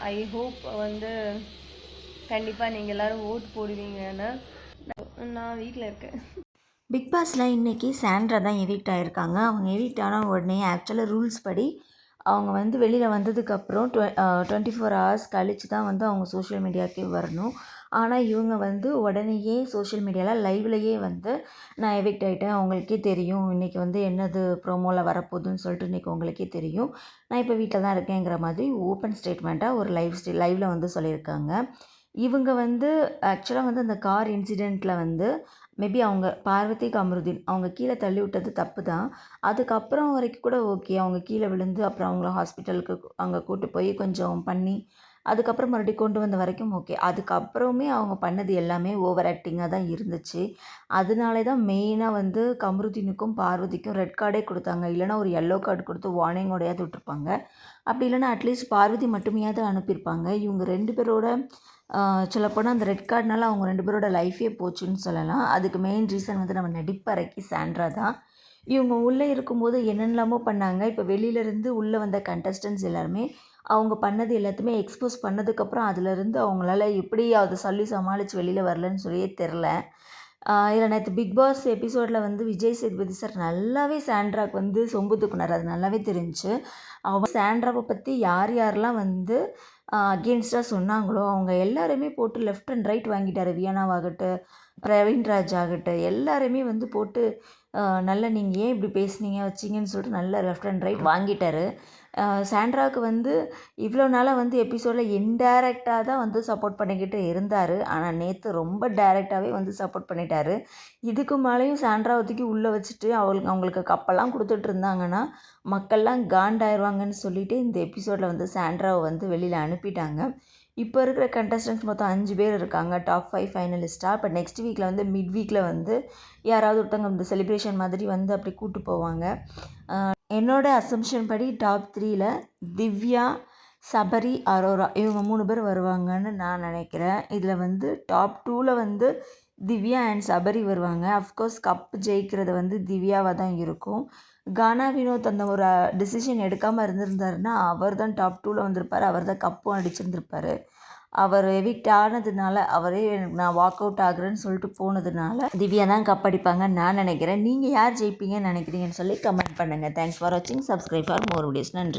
I hope வந்து கண்டிப்பாக நீங்கள் எல்லோரும் ஓட் போடுவீங்கன்னு. நான் வீட்டில் இருக்கேன். பிக் பாஸில் இன்றைக்கி சாண்ட்ரா தான் எவிக்ட் ஆகியிருக்காங்க. அவங்க எவிக்ட் ஆன உடனே ஆக்சுவலாக ரூல்ஸ் படி அவங்க வந்து வெளியில் வந்ததுக்கப்புறம் 24 ஹவர்ஸ் கழித்து தான் வந்து அவங்க சோஷியல் மீடியாவுக்கே வரணும். ஆனால் இவங்க வந்து உடனேயே சோஷியல் மீடியாவில் லைவ்லையே வந்து நான் எவிக்ட் ஆகிட்டேன், அவங்களுக்கே தெரியும் இன்றைக்கி வந்து என்னது ப்ரோமோவில் வரப்போகுதுன்னு சொல்லிட்டு இன்றைக்கி உங்களுக்கே தெரியும், நான் இப்போ வீட்டில் தான் இருக்கேங்கிற மாதிரி ஓப்பன் ஸ்டேட்மெண்ட்டாக ஒரு லைவில் வந்து சொல்லியிருக்காங்க. இவங்க வந்து ஆக்சுவலாக வந்து அந்த கார் இன்சிடெண்ட்டில் வந்து மேபி அவங்க பார்வதி கமருதீன் அவங்க கீழே தள்ளி விட்டது தப்பு தான். அதுக்கப்புறம் வரைக்கும் கூட ஓகே, அவங்க கீழே விழுந்து அப்புறம் அவங்கள ஹாஸ்பிட்டலுக்கு அங்கே கூட்டு போய் கொஞ்சம் பண்ணி அதுக்கப்புறம் மறுபடியும் கொண்டு வந்த வரைக்கும் ஓகே. அதுக்கப்புறமே அவங்க பண்ணது எல்லாமே ஓவர் ஆக்டிங்காக தான் இருந்துச்சு. அதனாலே தான் மெயினாக வந்து கமருதீனுக்கும் பார்வதிக்கும் ரெட் கார்டே கொடுத்தாங்க. இல்லைனா ஒரு எல்லோ கார்டு கொடுத்து வார்னிங்கோடையாவது விட்டுருப்பாங்க. அப்படி இல்லைனா அட்லீஸ்ட் பார்வதி மட்டுமையாவது அனுப்பியிருப்பாங்க. இவங்க 2 பேரோட சொல்லப்போனால் அந்த ரெட் கார்டுனால அவங்க 2 பேரோட லைஃபே போச்சுன்னு சொல்லலாம். அதுக்கு மெயின் ரீசன் வந்து நம்ம நடிப்பறைக்கு சாண்ட்ரா தான். இவங்க உள்ளே இருக்கும்போது என்னென்னலாமோ பண்ணாங்க. இப்போ வெளியிலேருந்து உள்ளே வந்த கண்டஸ்டன்ட்ஸ் எல்லாருமே அவங்க பண்ணது எல்லாத்தையுமே எக்ஸ்போஸ் பண்ணதுக்கப்புறம் அதிலேருந்து அவங்களால எப்படி அதை சொல்லி சமாளித்து வெளியில் வரலன்னு சொல்லியே தெரில. இதில் நேற்று பிக் பாஸ் எபிசோடில் வந்து விஜய் சேதுபதி சார் நல்லாவே சாண்ட்ராக்கு வந்து சொம்பு தூக்குனார். அது நல்லாவே தெரிஞ்சுச்சு. அவங்க சாண்ட்ராவை பற்றி யார் யாரெல்லாம் வந்து அகெயின்ஸ்டாக சொன்னாங்களோ அவங்க எல்லாருமே போட்டு லெஃப்ட் அண்ட் ரைட் வாங்கிட்டார். வியானாவாகட்டும், பிரவீன்ராஜ் ஆகட்டும், எல்லாருமே வந்து போட்டு நல்லா நீங்கள் ஏன் இப்படி பேசுனீங்க வச்சிங்கன்னு சொல்லிட்டு நல்லா லெஃப்ட் அண்ட் ரைட் வாங்கிட்டார். சாண்ட்ராவுக்கு வந்து இவ்வளோ நாளாக வந்து எபிசோடில் இன்டைரக்டாக தான் வந்து சப்போர்ட் பண்ணிக்கிட்டு இருந்தார். ஆனால் நேற்று ரொம்ப டைரெக்டாகவே வந்து சப்போர்ட் பண்ணிட்டார். இதுக்கு மேலேயும் சாண்ட்ராவை தூக்கி உள்ளே வச்சுட்டு அவங்களுக்கு கப்பெல்லாம் கொடுத்துட்டு இருந்தாங்கன்னா மக்கள்லாம் காண்டாயிருவாங்கன்னு சொல்லிவிட்டு இந்த எபிசோடில் வந்து சாண்ட்ராவை வந்து வெளியில் அனுப்பிட்டாங்க. இப்போ இருக்கிற கண்டஸ்டன்ட்ஸ் மொத்தம் 5 பேர் இருக்காங்க டாப் 5 ஃபைனலிஸ்ட்டாக. இப்போ நெக்ஸ்ட் வீக்கில் வந்து மிட் வீக்கில் வந்து யாராவது ஒருத்தவங்க இந்த செலிப்ரேஷன் மாதிரி வந்து அப்படி கூப்பிட்டு போவாங்க. என்னோடய அசம்ஷன் படி டாப் 3ல் திவ்யா, சபரி, அரோரா இவங்க 3 பேர் வருவாங்கன்னு நான் நினைக்கிறேன். இதில் வந்து டாப் 2ல் வந்து திவ்யா அண்ட் சபரி வருவாங்க. அஃப்கோர்ஸ் கப் ஜெயிக்கிறது வந்து திவ்யாவாக தான் இருக்கும். கானா வினோத் அந்த ஒரு டிசிஷன் எடுக்காமல் இருந்திருந்தாருன்னா அவர் தான் டாப் 2ல் வந்திருப்பார். அவர் தான் கப்பும் அடிச்சிருந்துருப்பார். அவர் எவிக்ட் ஆனதுனால அவரே நான் வாக் அவுட் ஆகுறேன்னு சொல்லிட்டு போனதுனால திவ்யா தான் கப் அடிப்பாங்கன்னு நான் நினைக்கிறேன். நீங்கள் யார் ஜெயிப்பீங்கன்னு நினைக்கிறீங்கன்னு சொல்லி கமெண்ட் பண்ணுங்கள். தேங்க்ஸ் ஃபார் வாட்சிங். Subscribe for more videos. நன்றி.